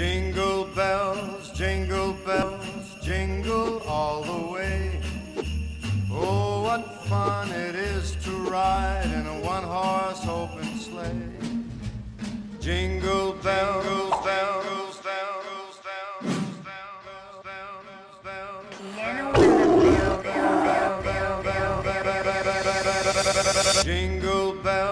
Jingle bells, jingle all the way. Oh, what fun it is to ride in a one-horse open sleigh. Jingle bells, bells, bells, bells, bells, bells, bells. Jingle bell.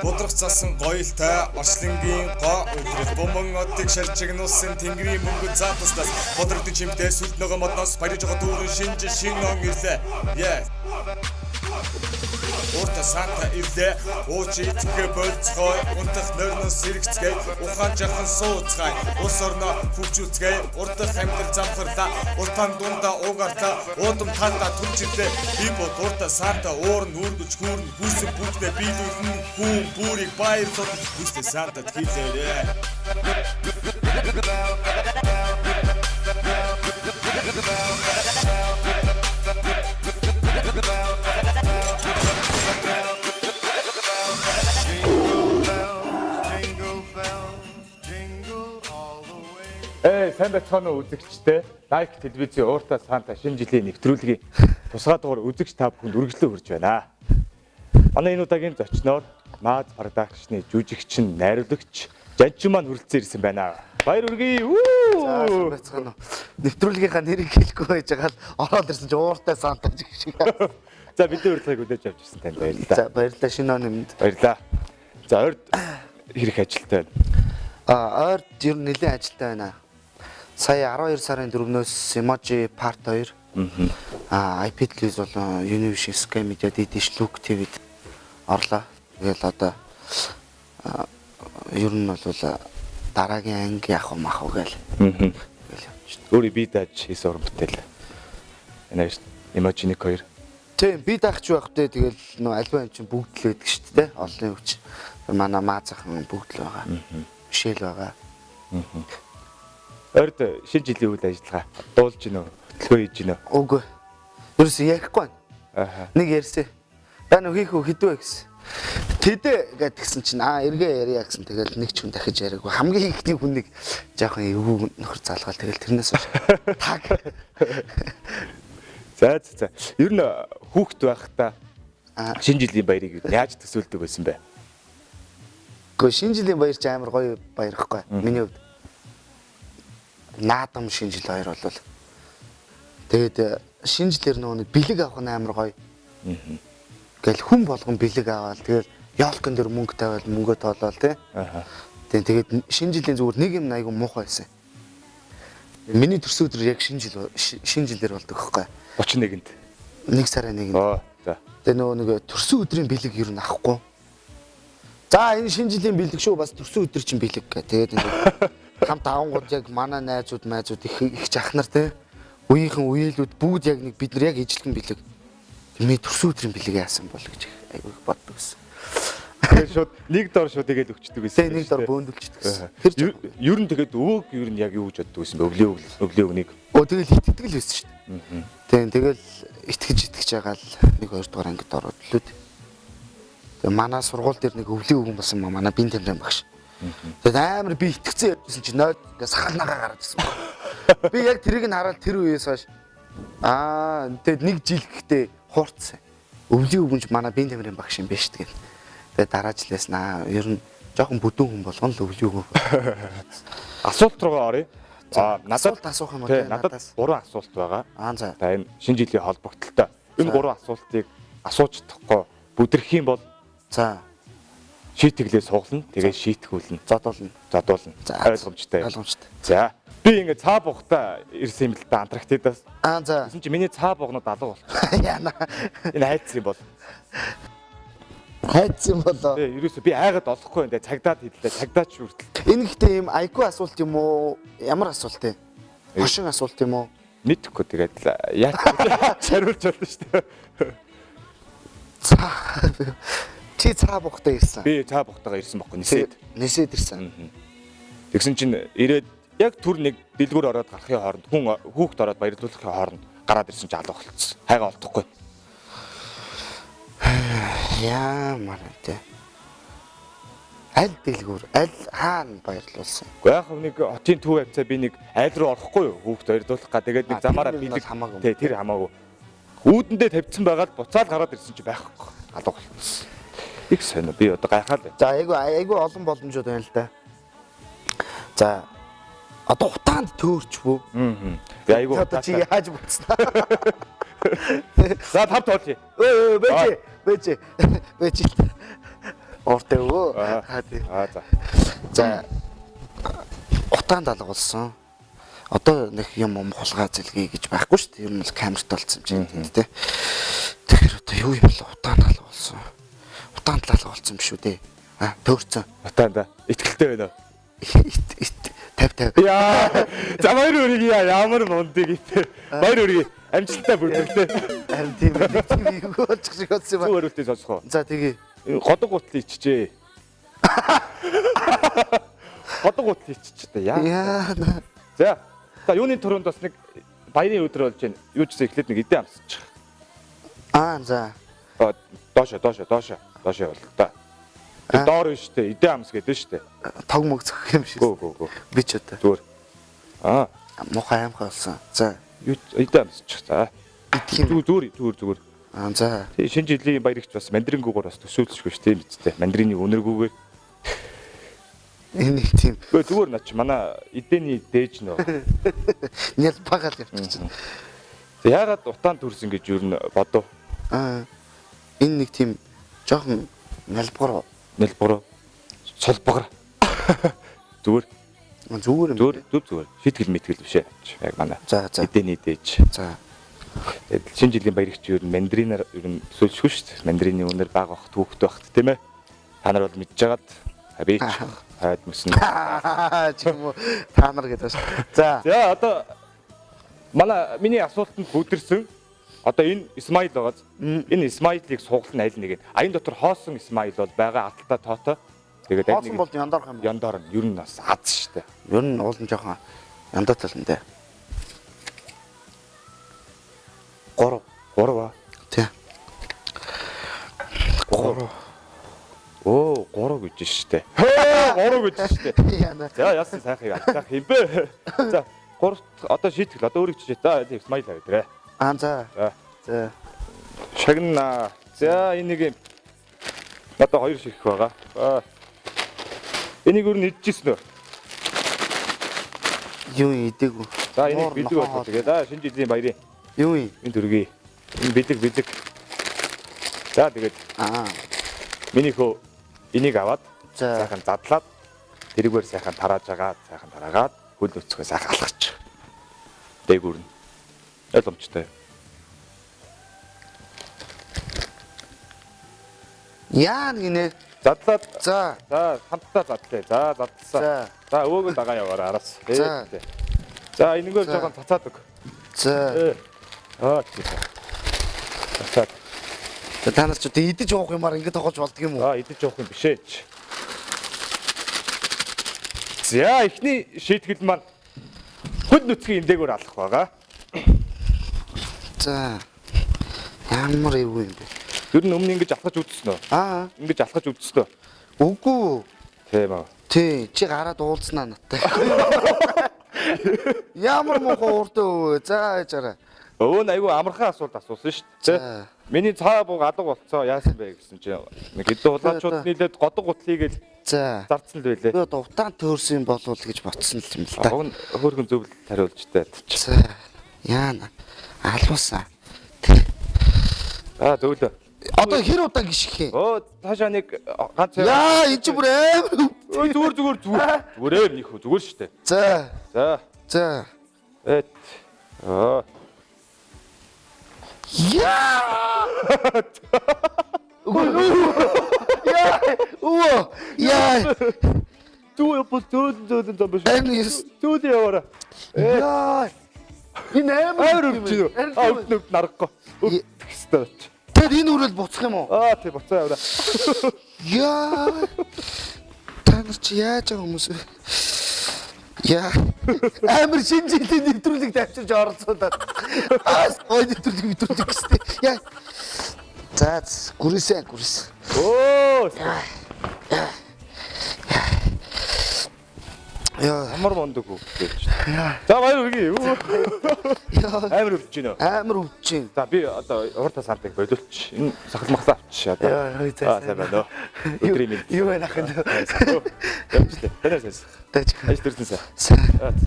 Бодрох цасан гоёлтой орчлонгийн гоо өдрөл бомбон одыг шалжигнуулсан тэнгэрийн мөнгө заатастас бодрогдсон чимтэй сүлд нөгөө модноос баяж байгаа дүүрэн шинж шин он ирлээ. Урта санта ирлээ. Уучи итгэх болцгой унтах нөрнөс сэрэгцгээ ухаан жахан сууцгай ус орноо хөвчүүлцгээ урдах амьдрал замхарлаа уртан дундаа уугартаа уудам танда түрчилээ би бод урта санта уур нүргэж хүүрн хүсэг бүгдээ биелүүлэн хүн бүрийг баярлуулж хүстэй сантад хийлээрээ. Сайн байцгаана уу үзэгчтэй. Лайк телевизийн ууртаа санта шинэ жилийн нэвтрүүлгийн тусгай дугаар үзэгч та бүхэнд үргэлжлэн хүрж байна. Манай энэ удаагийн зочноор Маз продакшны жүжигчин, найруулагч Жажин маань хүрэлцэн ирсэн байна. Баяр хүргэе. Сайн байцгаана уу. Нэвтрүүлгийнхаа нэрийг хэлэхгүй байж байгаа л ороод ирсэн чи ууртаа санта шиг. За бидний урилгыг хүлээж авч ирсэн танд баярлалаа. За баярлалаа шинэ оны өмнөд. Баярлалаа. За ойрд хэрэг ажилтай байна. Ойрд ер нь нэлээд ажилтай байна. Сая 12 сарын 4-өөс Emoji Part 2 IP телевиз болон Univision Sky Media Dish Look TV-д орлоо. Тэгэл одоо ер нь бол дараагийн анги явах мах гээл. Өөрийн бие дааж хийсэн уран бүтээл. Энэ Emoji 1 2. Тийм би даахч байх тэ тэгэл нөө альва юм чинь бүгд л байдаг шүү дээ. Олон хүч. Манай маазахан бүгд л байгаа. Мишэл байгаа. Ойрд шинэ жилийн үйл ажиллагаа дуулж гинөө, хөтөлбөр хийж гинөө. Үгүй. Ерөөс ярихгүй байна. Нэг ярьсан. Баа нөх хийх хэдвэ гэсэн. Тэдэ гэдгсэн чинь эргээ ярья гэсэн. Тэгэл нэг ч хүн дахиж яриаггүй. Хамгийн ихний хүнийг жоохон эвгүй нөхөр залгаал. Тэгэл тэрнээс таг. За. Ер нь хүүхэд байхдаа шинэ жилийн баярыг яаж төсөөлдөг байсан бэ? Гэхдээ шинэ жилийн баяр ч амар гоё баяр гэхгүй. Миний хувьд наадам шинэ жил хоёр болвол тэгээд шинэ жилээр нөгөө бэлэг авах нь амар гоё. Гэл хүн болгон бэлэг аваад тэгээд яолкон дээр мөнгө тавиал мөнгөө тоолоол тий. Тэгээд шинэ жилийн зүгээр нэг юм айгу муухай байсан. Миний төрсөн өдөр яг шинэ жилээр болдог хөхгүй. 31-нд. 1 сарын 1-нд. За. Тэгээд нөгөө нэг төрсөн өдрийн бэлэг юу н авахгүй. За энэ шинэ жилийн бэлэг шүү бас төрсөн өдөр чинь бэлэг гэ. Тэгээд хамт авангууд яг манай найзууд их жахнар те үеийнхэн үеэлүүд бүгд яг нэг бид нар яг ижилхэн бэлэг миний төрсөн өдрийн бэлэг яасан бол гэж айгүй боддог гэсэн. Тэгээд шууд нэг дор шууд игээл өгчдөг гэсэн. Тэг нэг дор бөөндөлчдөг гэсэн. Ер нь тэгээд өвөөг ер нь яг юу гэж боддог гэсэн бэ? Өвлийн өгнийг. Тэгэл итгэдэг л байсан шүү дээ. Тэгэл итгэж байгаа л 1-2 дугаар ангид ороод лүүд. Тэгээ манай сургууль дээр нэг өвлийн өгөн болсон манай бин тамирын багш. Тэгээд амар би итгэцэн явжсэн чи нойд ингээ сахалнаага гараад ирсэн. Би яг тэрийг нь хараад тэр үеэс хойш тэгээд нэг жил гэхдээ хуурцсан. Өвлийн өвгөнч манай бин тамирын багш юм биш тэгээд. Тэгээд дараа жилээс ер нь жоохон бүдүүн хүн болгоно л өвлийн өвгөн. Асуулт руугаа оръё. Надад асуух юм уу те? Надад 3 асуулт байгаа. За. За энэ шинэ жилийн холбогдлолтой. Энэ 3 асуултыг асууж чадахгүй бүдэрх юм бол шийтгэлээ суулна. Тэгээд шийтгүүлнэ. Задуулна. Ойлгомжтой. За. Би ингээ цаа буухта ирсэн юм л да Антарктидаас. За. Гэсэн чи миний цаа бугнууд алга болчихсон. Яна. Энэ хайц юм бол. Хайц юм болоо. Тий, ерөөсөө би айгаад олохгүй энэ цагдаад хэллээ. Цагдаач хүртэл. Энэ гэхдээ юм айгүй асуулт юм уу? Ямар асуулт вэ? Хошин асуулт юм уу? Мэдхгүй тэгээд яах хариулж болно шүү дээ. Чи цаа буухтаа ирсэн. Би цаа буухтагаа ирсэн байхгүй нисээд ирсэн. Тэгсэн чинь ирээд яг түр нэг дэлгүүр ороод гарахын хооронд хүн хүүхд ороод баярлуулахын хооронд гараад ирсэн чи алга болчихсон. Хайгаа олдохгүй. Яа мараа тэ. Аль дэлгүүр, аль хаана баярлуулсан? Уу яг нэг хотын төв явцаа би нэг айл руу орохгүй юу? Хүүхд баярлуулах га. Тэгээд нэг замаараа тэр нь бэлэг хамаагүй. Тий, тэр хамаагүй. Үүдэндээ тавьчихсан байгаад буцаад гараад ирсэн чи байхгүй. Алга болсон. Их сонио би одоо гайхаад байна. За айгүй олон боломжууд байна л да. За одоо утаанд төөрчвөө. Би айгүй Одоо чи яаж буцнаа? За тав тоолъё. Бэж. Ортой өө. За. За утаанд алга болсон. Одоо нэг юм хулгай зэлгээ гэж байхгүй шүү дээ. Ер нь л камерт болсон юм чинь тий. Тэгэхээр одоо юу юм бэ? Утаанд алга болсон. Утаанд алга болсон юм шүү дээ. Төөрцөн. Утаанда итгэлтэй байна уу? 50. Яа. За баяр үрийг ямар мундыг итэ. Баяр үрийг амжилттай бүрдэлтэй. Харин тийм нэг юу болчих шиг болсон юм байна. Зүгээр үлдээ сонсох уу? За тэгээ. Годог гутал иччихээ. Годог гутал иччихээ яа. За. За юуны төрөнд бас нэг баярын өдөр болж байна. Юу ч ихлээд нэг эдэн амсчих. За. Доошо бол та. Доор нь штэ эдэн амс гэдэг штэ. Тог мөг зөх юм шиг. Гөө. Би ч удаа. Зүгээр. Мухай аимхай болсон. За. Юу эдэн амсчих. За. Идэх юм. Зүгээр. За. Тий шинэ жилийн баярагч бас мандарингуугаар бас төсөөлчихгүй шүү дээ мэдтэй. Мандарины өнөргүүгээр. Энэ тийм. Зүгээр наач манай эдэний дээж нөө. Нял багал явчихсан. Яагаад утаан төрсөн гэж юу н бодов? Энэ нэг тийм жоохон нялбар солбогор. Зүгээр. Зүгээр. Шитгэл мэтгэл бишээ. Яг манай. За. Эдэний дээж. За. Тэгээд шинэ жилийн баярагч юу н мандаринаар юу н төсөөлчихгүй шүү дээ. Мандарины өнөр баг бахт хүүхдээ бахт тийм ээ. Та нар бол мэдчихэгаад би ч хайд мөснө. Чим үү та нар гэдэг шүү. За одоо миний асуултанд бүдэрсэн одоо энэ Исмаил байгааз энэ Исмаилыг сугалт нь аль нэг нь аян дотор хоосон Исмаил бол байгаа алтаа тоотой. Тэгээд аль хоосон нэг бол яндарх юм. яндаар нь ер нь бас аз штэ. Ер нь уулын жоохон яндаа талантай. 3 тий. 3 Оо 3 гэж штэ. 3 гэж штэ. Яна. За яасан сайхыг алцах юм бэ. За 3 одоо шийтгэл одоо өөрийг чижээ. За Исмаил авъя. За. Шагна. За энийг одоо 2 шигэх байгаа. Энийг өөр нь идчихсэн үү? Юу идэгүү. За энийг бэлэг болоо тэгээд шинэ жилийн баярын юу юм? энэ төргий. Энэ бэлэг. За тэгээд миний хөө энийг аваад сайхан задлаад тэрүүгээр сайхан тараагаад хөл өцгөө сайхан алгач. Дээгүүр нь. Ойлгомжтой. Яа гинэ. Задлаад За хамтдаа задлаа. За задлаа. За өвөөгөө дагаа яваарай араас. За энэгээр жоохон цацаад өг. За. Цацаад. Та нар ч одоо идэж уух юмар ингэ тоглож болдго юм уу? Идэж уух юм биш ээ. За эхний шийтгэл маань хөл нүцгийн эндэгөр алах байгаа. За. Ямар эвгүй юм бэ? Ер нь өмнө ингэж алхаж үзсэн үү? Ингэж алхаж үзсэн үү? Үгүй. Тийм үү. Тий, чи гараад уулзнаа надтай. Ямар мохоо уртаа өвөө. За яжаарай. Өвөө айгүй амархан асуулт асуусан шүү дээ. Миний цаа бууг алга болцоо яасан бэ гэсэн чинь нэг хэдэн улаачууд нийлээд годог гутлыг л зарцсан л байлээ. Би одоо утаан төөрсөн болов гэж ботсон юм л та. Хөөрхөн зөвл хариулж таа. За. Яана. Алуусан. Зөвлөө. Одоо хэр удаа гიშгэх юм? Таашаа нэг ганц Яа, энэ ч бүр амар. Зүгээр нөхөө зүгээр шүү дээ. За. Яа! Яа! Дүү зөөд зам биш. Энэс Дүүд яваараа. яа! Энэ амар өвчнө. Өвчнөд нарахгүй. Өстэй. Тэр энэ үрэл буцах юм уу? Тий буцаа яваараа. Яа! Та нар чи яаж байгаа хүмүүс вэ? Яа! Амар шинэ жилийн нэвтрүүлэг тавьчирч оролцуулаад. Ой нэвтрүүлэг гэжтэй. Яа! За, гүрээсээ. Яа. Амар мундаг хөвгт байж. За баяр үргэлээ. Амар өвдөж байна уу? Амар өвдөж байна. За би одоо урта сантыг болиулчих. Энэ сахал махлаа авчих одоо. Яа, сайн байна уу? Өдрийн минь. Юу байна ах энэ? Явчихлаа. Танаас сайс. Тааж. Ажил төрсөн сайн. Сайн.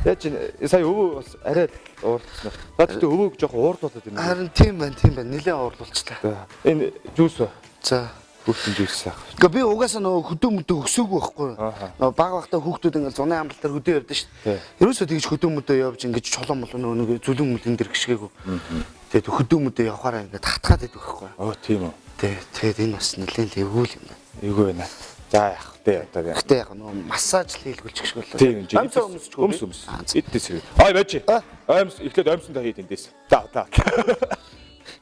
Яаж сая өвөө бас арай уурдсан. За тэгтээ өвөөг жоох уурдуулаад байна. Харин тийм байна. Нилээн уурлуулчлаа. Энэ жүүс үү? За. Хүүхдийн жүүс аа. Гэхдээ би угаасаа нөгөө хөдөө мөдөө өсөөгүй байхгүй юу? Нөгөө баг багтаа хүүхдүүд ингээл зуны амралтаар хөдөө явдаг шүү дээ. Ерөөсөө тэгж хөдөө мөдөө явж ингэж чулуун молоо нөгөө зүлэн мүлэн дэр гიშгээгүй. Тэгээд хөдөө мөдөө явахаараа ингээд хатгаад идэх байхгүй юу? Оо тийм үү. Тэгээд энэ бас нэлээд эвгүүл юм байна. Эйгөө байна. За яах вэ одоо. Гэхдээ яг нөгөө массаж л хийлгүүлчих шиг болоо. Тийм юм. Өмс. Иддээс. Ой бач. Оймс эхлээд оймсондоо хийд эндээс. За.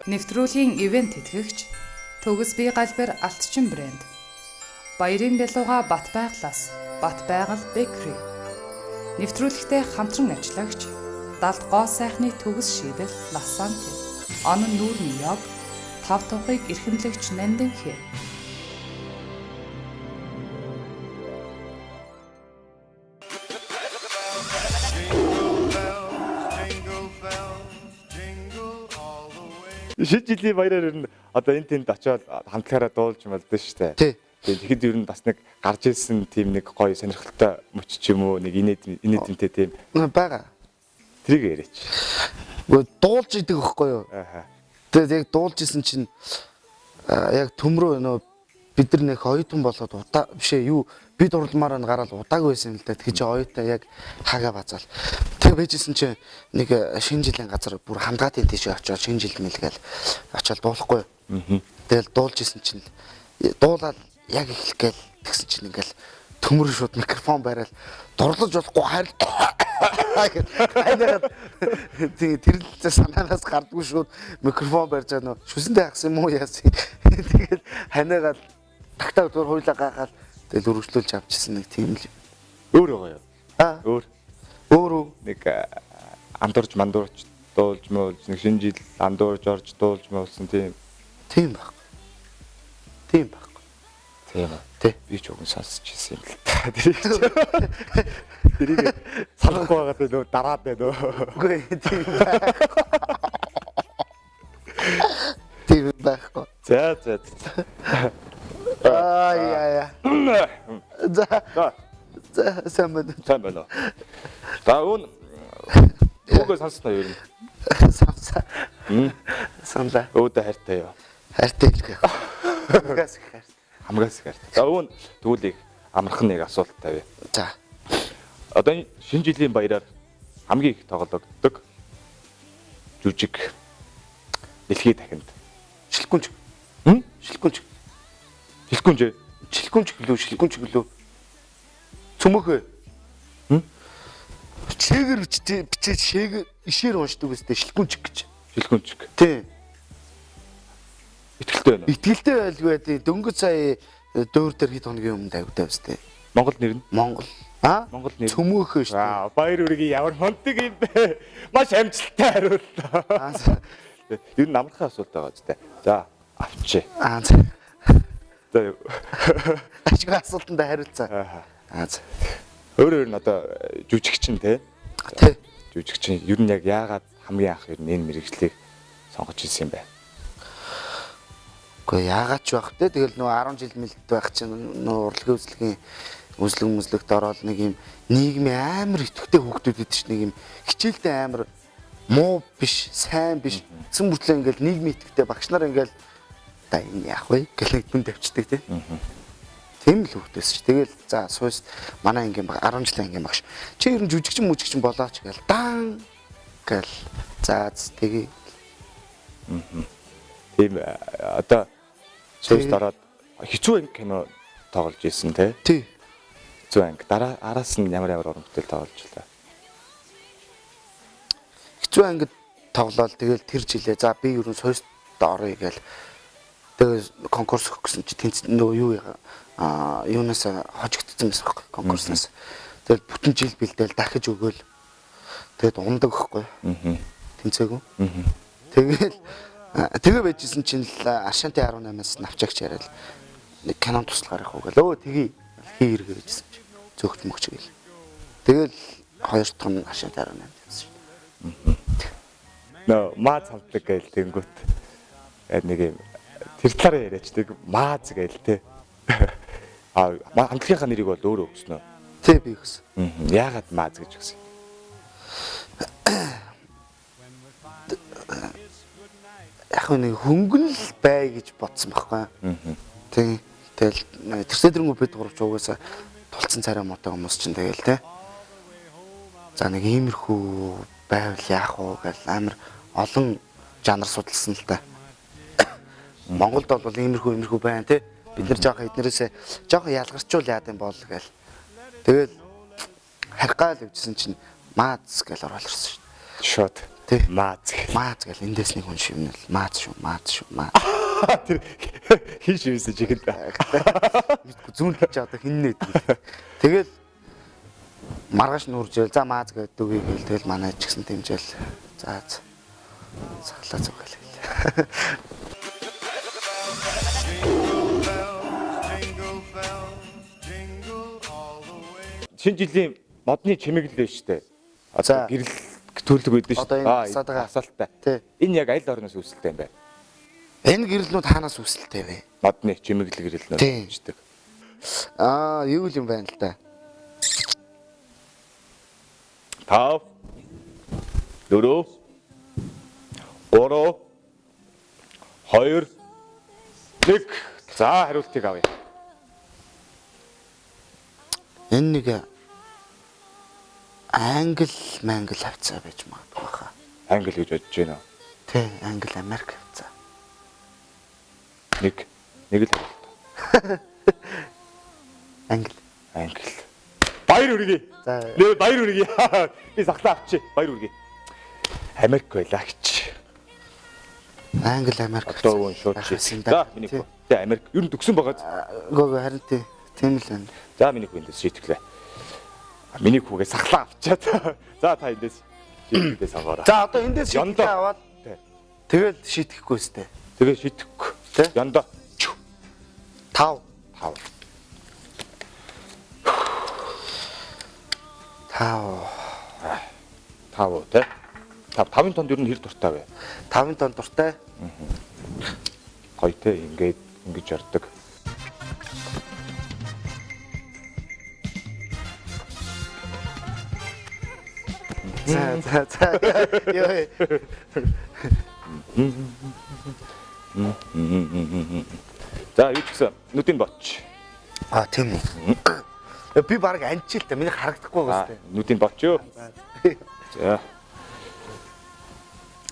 Нэвтрүүлгийн ивент тэтгэгч Төгс бие галбар алтчин брэнд. Баярын бялууга Бат байгалаас Бат байгаль Bakery. Нэвтрүүлэгтээ хамтран ажиллагч Далд гоо сайхны төгс шийдэл Ласанти. Он нүүрний яг тав тухыг эрхэмлэгч Нандин хэ. Шид жилийн баяраар ер нь одоо энэ тэнд очиод хамтлагаараа дуулж малдсан шүү дээ. Тий. Тэгэхэд ер нь бас нэг гарч ирсэн тийм нэг гоё сонирхолтой мөч ч юм уу нэг инээдмтэй тийм Бага. тэрийг яриач. Гэхдээ дуулж идэг байхгүй юу? Ааха. Тэгээд яг дуулж исэн чинь яг төмрөө нөө бид нар нэг оюутан болоод удаа бишээ юу би дурлмаар нь гараад удааг байсан л да. Тэгэхээр чи оюутан яг хагаа базаал. Тэг байжсэн чинь нэг шинэ жилийн газар бүр хамгаатын тийш очиод шинэ жил мэлгээл очиод дуулахгүй. Тэгэл дуулж исэн чинь дуулаад яг эхлэх гээл тэгсэн чинь ингээл төмөр шууд микрофон бариад дурлаж болохгүй хайраад тэрэлцээ санаанаас гардгүй шууд микрофон барьж байгаа нөө шүсэндээ хагсан юм уу яасан. Тэгээд ханаагаад тагтаа зур хуйлаа гахаад тэгэл өргөжлүүлж авчихсан нэг тийм л Өөр байгаа юу? өөр Нэг андуурж мандуурч дуулж муулж нэг шинэ жил андуурж орж дуулж муулсан тийм баг. Тийм үү? Тий. Би ч уг нь сонсч ирсэн юм л та. Тэрийг санахгүй байгаад нөө дараад байна нөө. Үгүй тийм баг. Тийм байхгүй. За. Яа. За сайн байна. За үгүй сонсноо юу юм. Санаа. Өөдөө хайртай юу? Хайртай л гэх. Хамгаас их хайртай. За тэгвэл амархан нэг асуулт тавья. За. Одоо энэ шинэ жилийн баяраар хамгийн их тоглогддог жүжиг дэлхийд дахинд Шилгүнж. Шилгүнж гэлөө. Цөмөхөө. Чээгэр бичээд шээг ишээр уншдаг үстэй шилгүнж гэж. Тий. Итгэлтэй байна уу? Итгэлтэй байлгүй тий. Дөнгөж сая дөөр дээр хэд хоногийн өмнө тавьдаг үстэй. Монгол нэр нь? Монгол нэр. Цөмөхөө шүү дээ. Баяр үргийн ямар хондог юм бэ? Маш амжилттай хариуллаа. Ер нь амархан асуулт байгаа ч тийм. За, авчи. За. Ашиг асуултанд хариулцаа. За. Өөр нь одоо жүжигчин тий. Тий. Жүжигчин ер нь яг яагаад хамгийн анх ер нь энэ мэрэгжлийг сонгож ирсэн юм бэ? Гэхдээ яагаад ч байх те. Тэгэл нөө 10 жил мэлд байх чинь нөө урлагийн үзлэгийн үзлэгт ороод нэг юм нийгмийн амар идэвхтэй хүүхдүүд идэв чинь нэг юм хичээлдээ амар муу биш, сайн биш. Эцэн бүртлээ ингээл нийгмийн идэвхтэй багш нар ингээл та энэ яах вэ гэх нэг дүн тавьчихдаг те. Тийм л хүүхдээс ш. Тэгэл за сууж манай ангийн баг 10 жилийн ангийн багш. Чи ер нь жүжигчин болооч гээл даан гэл. За тэгээ. Тийм одоо сууж дараад хэцүү анги кино тоглож ирсэн те. Тий. Хэцүү анги. Араас нь ямар уран бүтээл тоглож байлаа. Хэцүү ангид тоглоод тэгэл тэр жилээ за би ер нь сууж орё гээл. Тэгээ конкурс өгөх гэсэн чи тэнц нөгөө юу юунаас хожигдсон байсан байхгүй конкурснаас. Тэгэл бүтэн жил бэлдээл дахиж өгөөл. Тэгэд ундаг байхгүй. Тэнцээгүү. Тэгээ байжсэн чинь л Аршанти 18-аас навчаагч яриад нэг кинон туслахаар явах уу гээл. Өө тгий хий эргээ байжсэн чи. зөөгч мөгч гээл. Тэгэл хоёр дахь нь хашаа дараа намжсан шүү. Нөө мааз хамтдаг гээл тэнгүүт. Нэг юм тэр талаараа яриачдаг мааз гээл те. Хамтлагийнхаа нэрийг бол өөрөө өгснө. Тэ би өгсөн. Яагаад мааз гэж өгсөн? Яг нэг хөнгөн л бай гэж бодсон байхгүй. Тийм. Тэгэл тэрсэдрэнгүү бид гурвч угаасаа тулцсан царай муутай хүмүүс чинь тэгэл те. За нэг иймэрхүү байвал яах вэ гэл амар олон жанр судалсан л та. Монголд бол иймэрхүү байна те. Бид нар жоохон эднэрээсээ жоохон ялгарчул яад юм бол гэл. Тэгэл харгаал явжсэн чинь мааз гэл ороод ирсэн шүү. Шот. Тэ. Мааз. Мааз гэл эндээс нэг хүн шивнэл. Мааз шүү. Тэр хин шивсэн чигэд. Мэдгүй зүүн талж одоо хиннээ гэдэг. Тэгэл маргааш нүржээл за мааз гэдэг үгүй гээл тэгэл манай ч гэсэн дэмжээл. За сахлаа зүгэл. Шинэ жилийн модны чимэглэл байна шүү дээ. За. Гэрэл төлөг байдсан шүү Одоо энэ асаалгаа. Асаалттай. Тий. Энэ яг аль орноос үүсэлтэй юм бэ? Энэ гэрэлнүүд хаанаас үүсэлтэй вэ? Модны чимэглэл гэрэлнүүд Тий. шүү дээ. Юу юм байна л да. 5 4 3 2 1 за хариултыг авъя. Энэ нэг англ хавцаа байж магадгүй хаа. Англи гэж бодож байна уу? Тий, англ Америк хавцаа. Нэг л хариулт. Англ. Баяр хүргэе. За. Нэр баяр хүргэе. Би сахлаа авчи. Баяр хүргэе. Америк байлаа гэж. Англ Америк. Одоо шууд шийдсэн. За миний хүү. Тэ Америк ер нь төгсөн байгаа. Гоо харин тийм л байна. За миний хүү эндээс шийтгэлээ. Миний хүүгээ сахлаа авчаад. За та эндээс шийтгэлээ сонгоорой. За одоо эндээс Ёндоо. шийтгэл аваад тэгэл шийтгэхгүй өстэй. Тэгээ шийтгэхгүй. Тэ? Ёндоо. 5 5 тэ. 5 тонд ер нь хэр дуртай вэ? 5 тонн дуртай. Гоё тэ ингэж ярддаг. За. Ёо. За юу ч гэсэн нүдийг боч. Тийм үү. Би баг анчил та миний харагдахгүй байгаа сте. Нүдийг бочоо. За.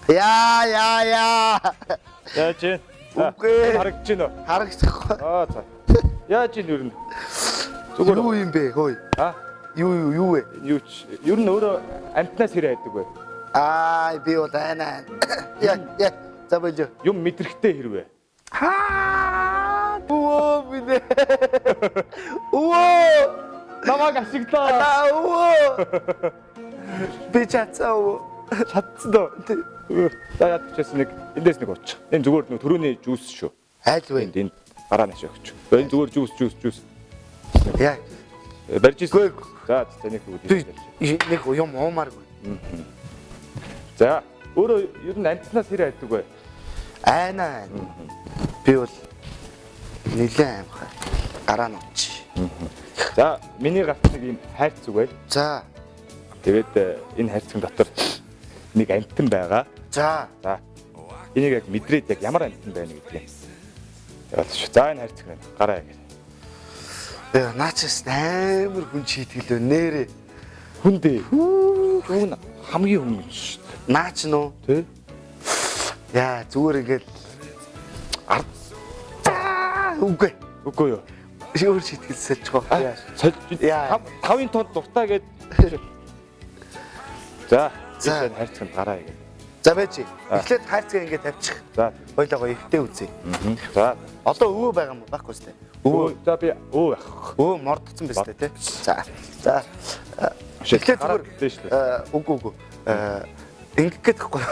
Яа. Яаж вэ? Үгүй. Харагдаж байна уу? Харагдахгүй. За. Яаж ийн ер нь? Зүгээр Юу юм бэ? Хөөе. Юу вэ? Юу ч ер нь өөрөө амтнаас хэрэг байдаг бай. Би бол айнаа. Я. За болж. Юм мэдрэхтэй хэрвээ. Оо бидэ. Оо. Намайг ашиглаа. Би чацаа. Чадсан доо. За ядчихсан нэг эндээс нэг ууч. Энэ зүгээр нэг төрөний жуус шүү. Айл вэ? Энд гараа нэш өгч. Энэ зүгээр жуус. Яа. Барьж ирсэн. За таних Би үүдээ. нэг юм уумааргүй. За өөрөө ер нь амтнаас хэрэг байдаг бай. Айнаа. Би бол нэлээд аимхай. Гараа нууч. За миний гарт нэг юм хайрц үг бай. За. Тэгээд энэ хайрцаг дотор нэг амтан байгаа. За. Энийг яг мэдрээд яг ямар амтан байна гэдгийг. Яваад шүү. За энэ хайрцаг байна. Гараа яг. Наачаас амар хүн чийтгэл нэрээ. Хүндээ. Хүн хамгийн хүн шүү. Наач нөө. Тэ? Яа зүгээр ингээл ард. Үгүй юу. Өөр чийтгэл сэлжгоо. Яа. 5-ын тод дуртай гээд. За. Энэ хайрцагт гараа яг. За байж. Эхлээд хайрцаг ингээд тавьчих. За. Хоёлоо эвтэй үзье. За. Одоо өвөө байгаа юм байхгүй сте. За би явах. Мордцсон биз дээ тий. За. Эхлээд зүгээр. Үгүй. Ингээд гэхгүй.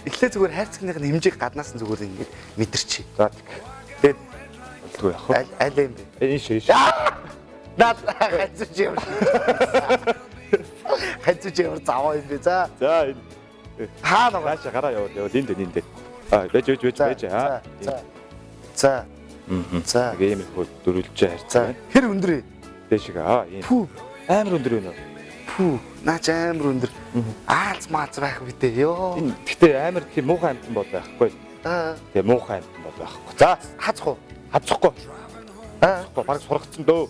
Эхлээд зүгээр хайрцагных нь хэмжээг гаднаас нь зүгээр ингээд мэдэрчи. За. Тэгээд болтгүй явах. аль юм бэ? Энэ шиш. Наад хажиж яваа. Хажиж яваа заваа юм бэ. За. За энэ Хаана байгаа? цаашаа гараа явал энд. Аа байж. Аа. За. За. Тэгээ ийм их дөрүлжээ харьцаа. За. Хэр өндөр ээ? Дэшиг ийм. Пүү. Амар өндөр байна уу? Пүү. Наач амар өндөр. Аалз мааз байх битээ. Йоо. Энэ гэтээ амар тийм муухай амтан бол байхгүй. Тэгээ муухай амтан бол байхгүй. За Хацх уу? хавцахгүй. Бараг сургацсан дөө.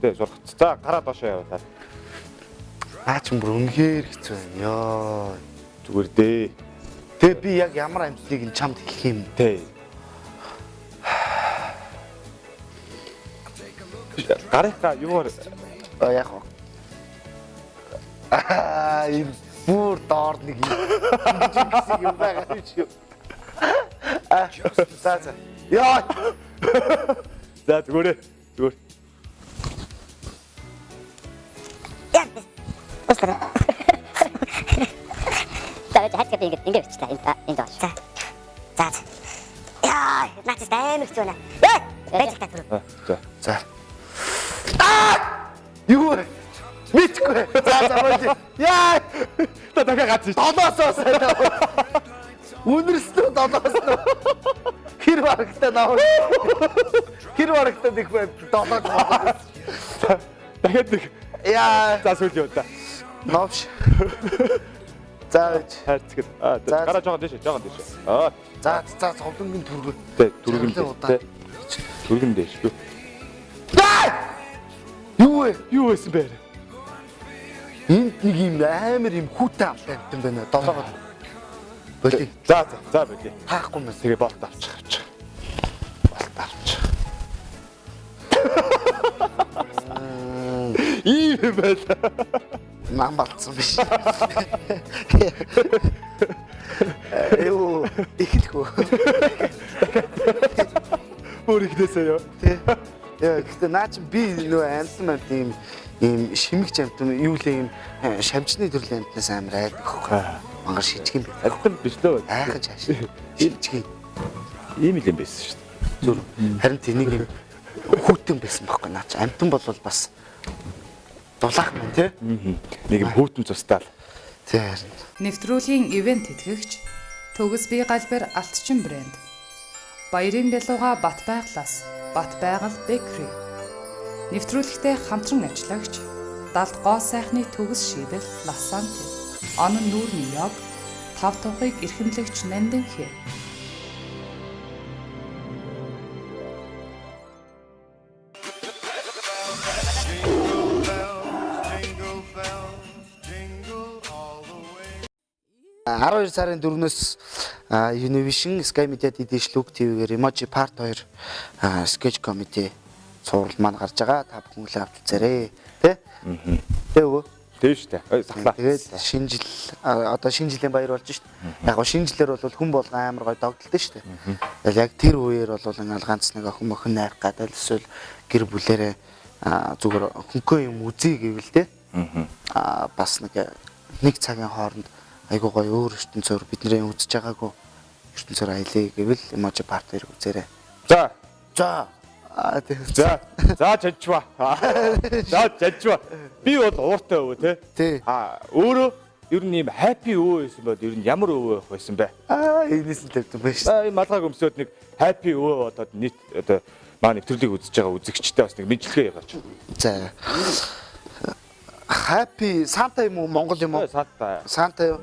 Тэгээ сургац. За гараа доошоо яваа. Наач бүр үнэхээр хэцүү байна. Йоо. Зүгээр дээ. Тэгээ би яг ямар амтныг ин чамд хэлэх юм. Тэ. Гарынхаа юугаар Яг уу. Энэ бүр доор нэг юм байгаа юм. За. Яа. за зүгээр. За хатка би ингэ бичтэй энэ доош. За. Яа, наач тайм их зүнэ. Байж та түрүү. За. Юу вэ? Мэдгүй. За болж. Яа. Та дахиад гацчих. Долоосоо сайн. Үнэрстөө долоосоо. Хэр барагтай наа. Хэр барагтай нэг бай долоо. Дахиад нэг. Яа. За сүүл юу та. Новш. За. Хайрцаг. Гараа жоохон дэше. За цовдонгийн түргэн. Тэ түргэн дээ. Түргэн дэш. Юу вэ? Юу байсан бэ? Энд нэг юм амар юм хүүтэй амтан байна. Долоогоо. Болий. За болий. Таахгүй мэс. Тэгээ болт авчих. Ийм байла. Нам болцсон биш. Юу ихлэхүү. Бүр ихнээсээ ёо. Тэ. Яа гэхдээ наач би нөө амтан ийм шимэгч амтан юу л ийм шамчны төрлийн амтнаас амар айдаг хөөхгүй. Мангар шижгэн бэ. Агхан биш лөө. Айхан чааш. Шижгэн. Ийм л юм байсан шүү дээ. Зүр. Харин тэнийг юм хүүтэн байсан байхгүй наач. Амтан бол бас дулаах мэн тий. Нэг юм хүүтэн цустаал. Тий. Нэвтрүүлгийн ивент тэтгэгч Төгс бие галбар алтчин брэнд. Баярын бялууга Бат байгалаас Бат байгаль Bakery. Нэвтрүүлэгтээ хамтран ажиллагч Далд гоо сайхны төгс шийдэл Ласанти. Анан нүүрний яг тав тухыг эрхэмлэгч Нандин хээ. Jingle bells, jingle all the way. 12 сарын 4-өөс Univision Sky Media дэвшлүг TV-гээр Emoji Part 2 sketch comedy цуврал маань гарч байгаа. Та бүхэн л авч үзээрэй. Тэ? Тэ өвөө. Тийм шүү дээ. Сахлаа. Тэгээд шинэ жил одоо шинэ жилийн баяр болж шít. Яг гоо шинэ жилээр бол хүн болгон амар гой догдолтой шít. Тэгэл яг тэр үеэр бол ингээл ганц нэг охин мохин найх гадаал эсвэл гэр бүлэрээ зүгээр хөнгөө юм үзье гэвэл тэ. Бас нэг цагийн хооронд айгуу гоё өөр ертөнцөөр бидний үзэж байгаагүй ертөнцөөр аялаа гэвэл Emoji Part 2 үзээрэй. За. За. Жажва. Би бол ууртай өвөө те. Тий. Өөрөө ер нь юм happy өвөө байсан бол ер нь ямар өвөө байсан бэ? Энэс нь тавьсан байж. Энэ малгайг өмсөд нэг happy өвөө болоод нийт одоо маань нэвтрүүлгийг үзэж байгаа үзэгчтэй бас нэг мэдлэгээ яваач. За. Happy Santa юм уу Монгол юм уу? Santa юу?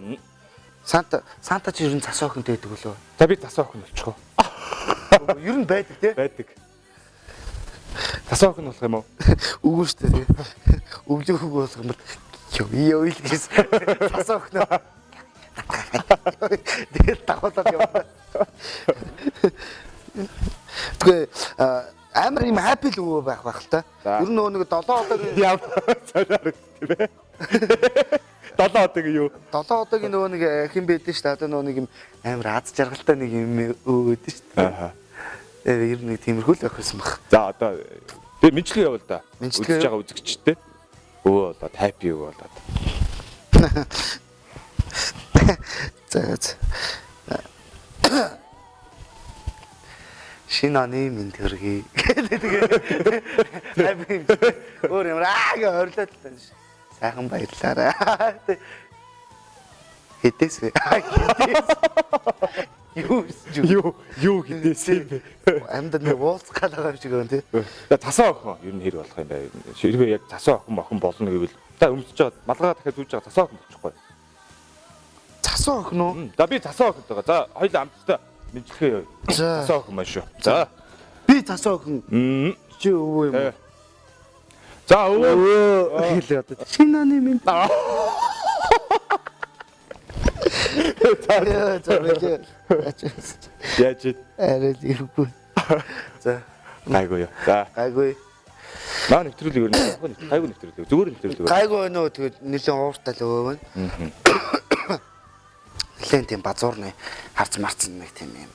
Santa ч ер нь цас охинтой байдаг үлээ. За би цас охин болчихоо. Ер нь байдаг тий? Байдаг. Цас охин болох юм уу? Үгүй шүү дээ. Өвлөөхөг болох юм бол ёо ил гэж цас охин. Тэгээд тахуулаад яваа. Тэгээ амар юм happy л өвөө байх байх л та. Ер нь нөгөө нэг 7 одоогийн Яа цаараа тийм ээ. 7 одоогийн юу? 7 одоогийн нөгөө нэг хэн байдэн шүү дээ. Одоо нөгөө нэг юм амар аз жаргалтай нэг юм өвөөд шүү дээ. Ер нь нэг тиймэрхүү л байх байсан баг. За одоо би мэдлэг явал да. Мэдлэг үзэж байгаа үзэгчтэй. Өвөө болоод happy өвөө болоод. За. шинэ оны минь төргий. Тэгээ өөр юм гэж хорлоод л байна. Сайхан баярлаарай. Хэдээс вэ? Юу хэдээс юм бэ? Амьд нэг уулзах байгаа юм шиг байна тий. Тасаа охин ер нь хэр болох юм бэ? Хэрвээ яг тасаа охин болно гэвэл та өмсөж байгаа малгайгаа дахиад зүүж байгаа тасаа охин болчихгүй. Засаа охин уу? За би тасаа охин байгаа. За хоёул амттай мэдлэгээ тасаа охин маш шүү. За Би засаа охин. Чи өвөө юм уу? за өвөө Хэлээ одоо. Шинэ оны минь. яаж Арай л ирэхгүй. За гайгүй юу. За гайгүй. наа нэвтрүүлэг ер нь гайгүй нэвтрүүлэг. Зүгээр нэвтрүүлэг. Гайгүй байна уу тэгээд нэлээд ууртай л өвөө байна. Нэлээд тийм базуурны харц марцсан нэг тийм юм.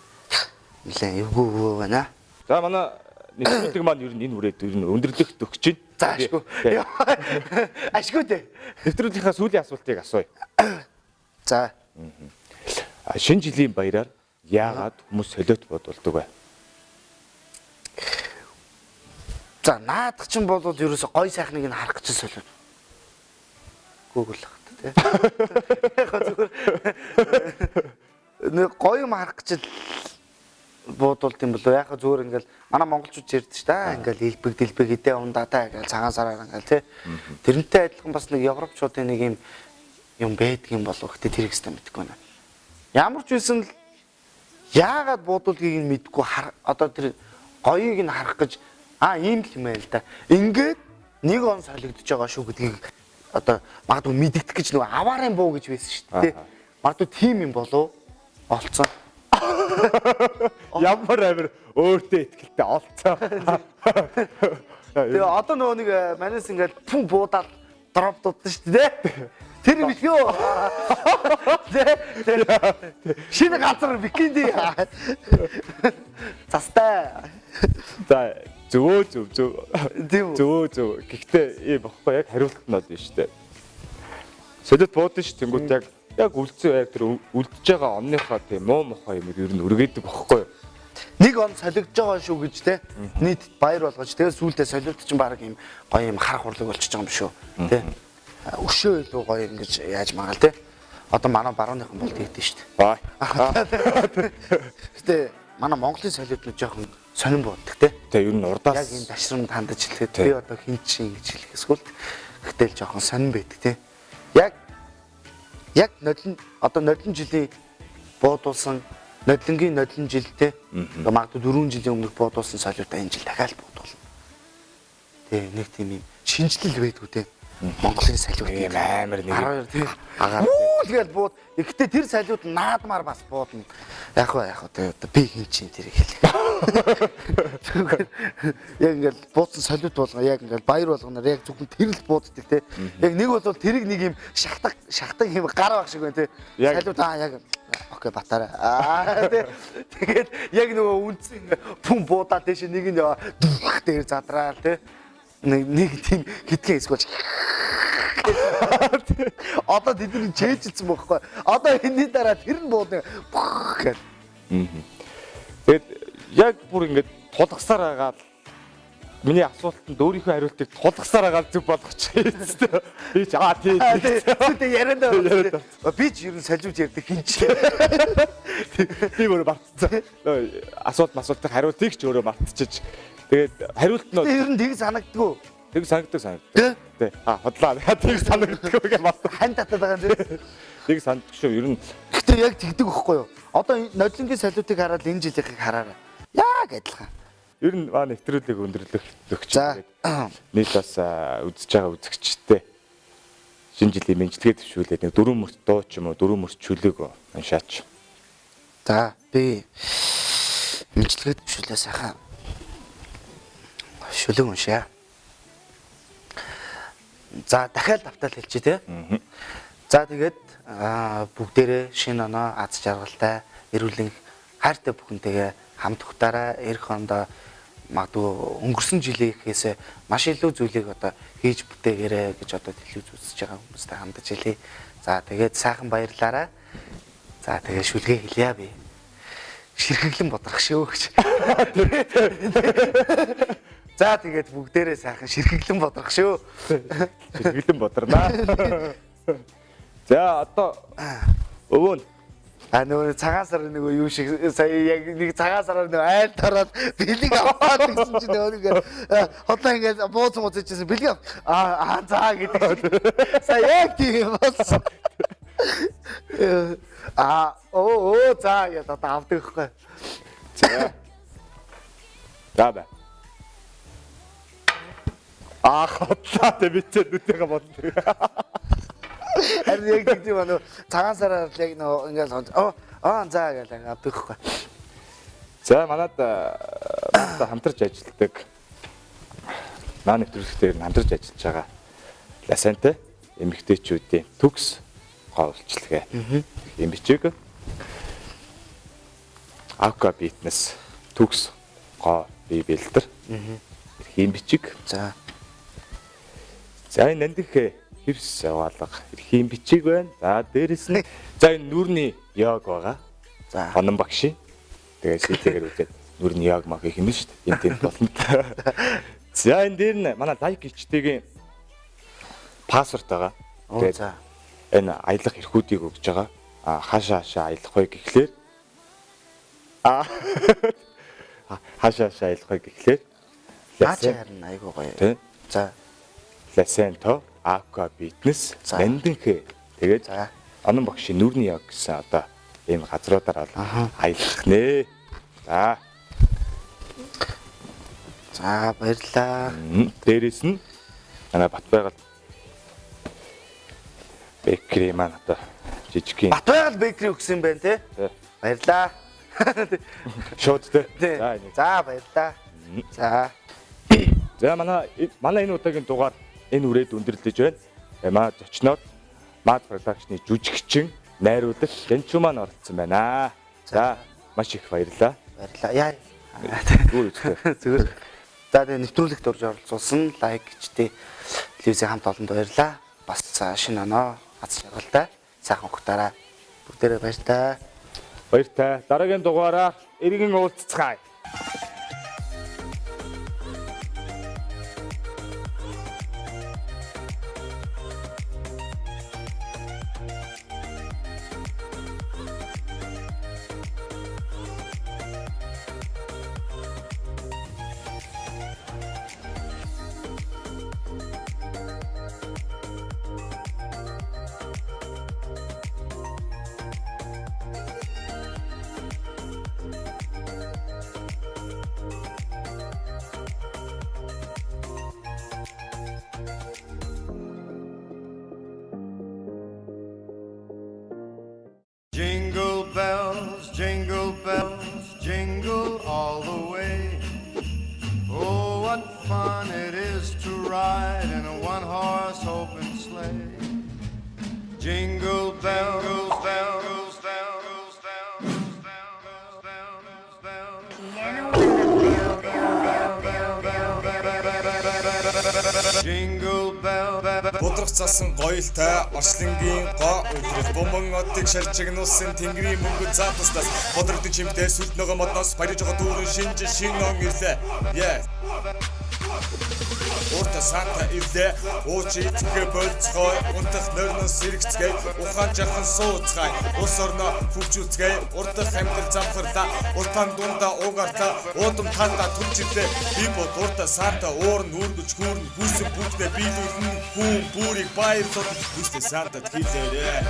Нэлээд эвгүй өвөө байна. За манай нэвтрүүлэг маань ер нь энэ үрээд ер нь өндөрлөх төгсөж байна. За ашгүй. Ашгүй дээ. Нэвтрүүлгийнхаа сүүлийн асуултыг асууя. За Шинэ жилийн баяраар яагаад хүмүүс солиот бодулдаг вэ? За наадах чинь бол ерөөсө гой сайхныг нь харах гэж солиод. Google хат тий. Яг зүгээр нэг гоё юм харах гэж бодулт юм болоо. Яг зүгээр ингээл манай монголчууд ярьдаг ш та ингээл илбэг дэлбэг идэ ундаатай ингээл цагаан сараар ингээл тий. Тэрнтэй адилхан бас нэг европчуудын нэг юм байдаг юм болов. Гэтэ тэр ихтэй мэдгүй байна. Ямар ч байсан л яагаад буудуулгийг нь мэдгүй одоо тэр гоёыг нь харах гэж ийм л юм байл та. Ингээд нэг он солигдож байгаа шүү гэдгийг одоо магадгүй мэддэх гэж нөгөө аваарын буу гэж байсан шүү дээ. Магадгүй тийм юм болов олцсон. Ямар амир өөртөө ихтэй олцсон. Тэгээ одоо нөгөө нэг манайс ингээд пүн буудаад дроп дуудсан шүү дээ. Тэр мэдгүй. Шинэ газар бикинди. Застай. За зөв. Гэхдээ ийм бохгүй яг хариулт нь одоо шүү дээ. Солиот буудсан ш тэнгуут яг үлдсэн яг тэр үлдэж байгаа онныхоо тийм муу мохоо юм ер нь өргөдөг бохгүй юу? Нэг он солигдож байгаа шүү гэж те нийт баяр болгож тэгээ сүүлдээ солиот чинь баг юм гоё юм харах урлаг болчихж байгаа юм шүү те өшөө илүү гоё ингэж яаж магаал те одоо манай барууныхан бол тэгдэж шүү дээ. Гэтэ манай Монголын солиотнууд жоохон сонирн бууддаг те. Тэгээ ер нь урдаас яг энэ ташрамд хандаж хэлэхэд би одоо хин чинь гэж хэлэх эсвэл гэтэл жоохон сонирн байдаг те. Яг нодлон жилийн буудуулсан нодлонгийн нодлон жилтэй магадгүй 4 жилийн өмнөх буудуулсан солиот энэ жил дахиад буудуулна. Тэгээ нэг тийм юм шинжлэл байдгүй те. Монголын солиот ийм амар нэг агаар тэгэл бууд. Гэхдээ тэр солиот наадмаар бас буудна. Яг тэгээ одоо би хин чинь тэрийг хэлээ. Яг ингээл буудсан солиот болгоо яг ингээл баяр болгоноор яг зөвхөн тэр л бууддаг те. Яг нэг бол тэрийг нэг юм шахдаг юм гар баг шиг байна те. Солиот яг окей батараа. Тэгээд яг нөгөө үнцэн пүн буудаад тийш нэг нь дээр задраал те. Нэг тийм хитгэн эсвэл одоо тэдний чэйжсэн байхгүй. Одоо энэний дараа тэр нь буудаа гэх. Тэгээд яг бүр ингэж тулгасаар агаад миний асуултанд өөрийнхөө хариултыг тулгасаар агаад зүг болгочих. Би ч тийм. Тэгтээ яриандаа би ч ер нь салжууж ярьдаг хинч. Би өөрөө мартцсан. Асуултыг хариултыг ч өөрөө мартчихж. Тэгээд хариулт нь ер нь тийг санагддгүй. Тэг санагддаг. Тий. Хотлаа. Тийг санагддаг гэж мартсан. Хань татаад байгаа юм тий. Тийг санагддаг шүү. Ер нь гэхдээ яг тэгдэг байхгүй юу? Одоо нодлонгийн солиотыг хараад энэ жилийнхийг хараарай. Яг адилхан. Ер нь нэвтрүүлэг өндөрлөх өгч байгаа. Нийт бас үзэж байгаа үзэгчтэй шинэ жилийн мэдлэгээ төвшүүлээд нэг 4 мөрт дуу ч юм уу 4 мөрт чөлөөг уншаач. За би мэдлэгээ төвшүүлээ сайхан шүлэг уншаа. За дахиад давтаал хэлчихье тий. За тэгээд бүгдээрээ шинэ оноо аз жаргалтай эрүүлэн хайртай бүхэнтэйгээ хамт ухтаараа эх хондоо магадгүй өнгөрсөн жилийнхээс маш илүү зүйлийг одоо хийж бүтээгээрэй гэж одоо телевиз үзэж байгаа хүмүүстэй хандаж хэлье. За тэгээд сайхан баярлаарай. За тэгээд шүлгээ хэлье би. ширхэглэн бодрох шүү гэж. За тэгээд бүгдээрээ сайхан ширхэглэн бодрох шүү. Ширхэглэн бодрнаа. За одоо өвөө нөгөө цагаан сар нөгөө юу шиг сая яг нэг цагаан сараар нөгөө айл тараад бэлэг аваад гэсэн чинь нөгөө хотлоо ингээд бууз мууцчихсан бэлэг заа гэдэг. Сая яг тийм болсон. За яа одоо авдаг ихгүй. за. За бай. Хотлоо тэ битээ нүтэйгээ бодлоо. Харин яг тийм нөгөө цагаан сараар яг нөгөө ингээд заа гэж авдаг ихгүй. За манад хамтарч ажилладаг. Маань нэвтрүүлэгтээр хамтарч ажиллаж байгаа. Ласантай эмэгтэйчүүдийн төгс гол үйлчилгээ. Ийм бичиг. Авка фитнес төгс гоо бие бэлдэр. Ийм бичиг. За. За энэ нандих хевс яваалга эрхийн бичиг байна. За дээрэс нь за энэ нүрний йог байгаа. За. Хонон багшийн. Тэгээд сэтгээр үлдээд нүрний йог мах хийх юм шүү дээ. Энд тэнд болно. За энэ дээр нь манай лайк ичтэйгийн пассворд байгаа. За. Энэ аялах эрхүүдийг өгж байгаа. Хаашаа аялах вэ гэхлээр хаашаа аялах вэ гэхлээр харин айгуу гоё. За. Ласенто Аква фитнес нандинхэ тэгээд онон багшийн нүрний яг гэсэн одоо ийм газруудаар аялах нэ. За баярлаа. Дээрээс нь манай Батбайгал бэкри маань одоо жижигхэн Батбайгал бэкри өгсөн байна те. Баярлаа. шууд те. За баярлаа. За. За манай энэ удаагийн дугаар энэ үрээд өндөрлөж байна. Маа зочноор Mad Production-ы жүжигчин найруулагч Янчу маань оролцсон байна. За маш их баярлалаа. Баярлалаа. Зүгээр. За тэгээ нэвтрүүлэгт орж оролцуулсан лайкчдээ телевизийн хамт олонд баярлалаа. Бас шинэ оноо аз жаргалтай сайхан өгтөөрэй. Бүгдээрээ баяртай. Баяртай. Дараагийн дугаараар эргэн уулзцгаая. Jingle bells, jingle all the way. Oh, what fun it is to ride in a one-horse open sleigh. Jingle bells, bells, bells, bells, bells, bells, bells. Jingle bell, Бодрох цасан гоёлтай орчлонгийн гоо өдрөх бомбон одыг шарчигнуулсан тэнгэрийн мөнгө заатастас бодрогдын чимтэй сүлд нөгөө модноос баярж байгаа дүүрэн шинж шин он ирлээ. Урта санта ирлээ. Уучи итгэе болцгой унтах нөрнөс сэрэгцгээ ухаан жахан сууцгай ус орноо хөвчүүлцгээ урдах амьдрал замхарлаа уртан дундаа уугартаа уудам талда түнчилээ би бод урта санта уур нүргэж хүүрн хүсэг бүгдээ биелүүлэн хүн бүрийг баярлуулж хүстэй сантад хийлээрээ.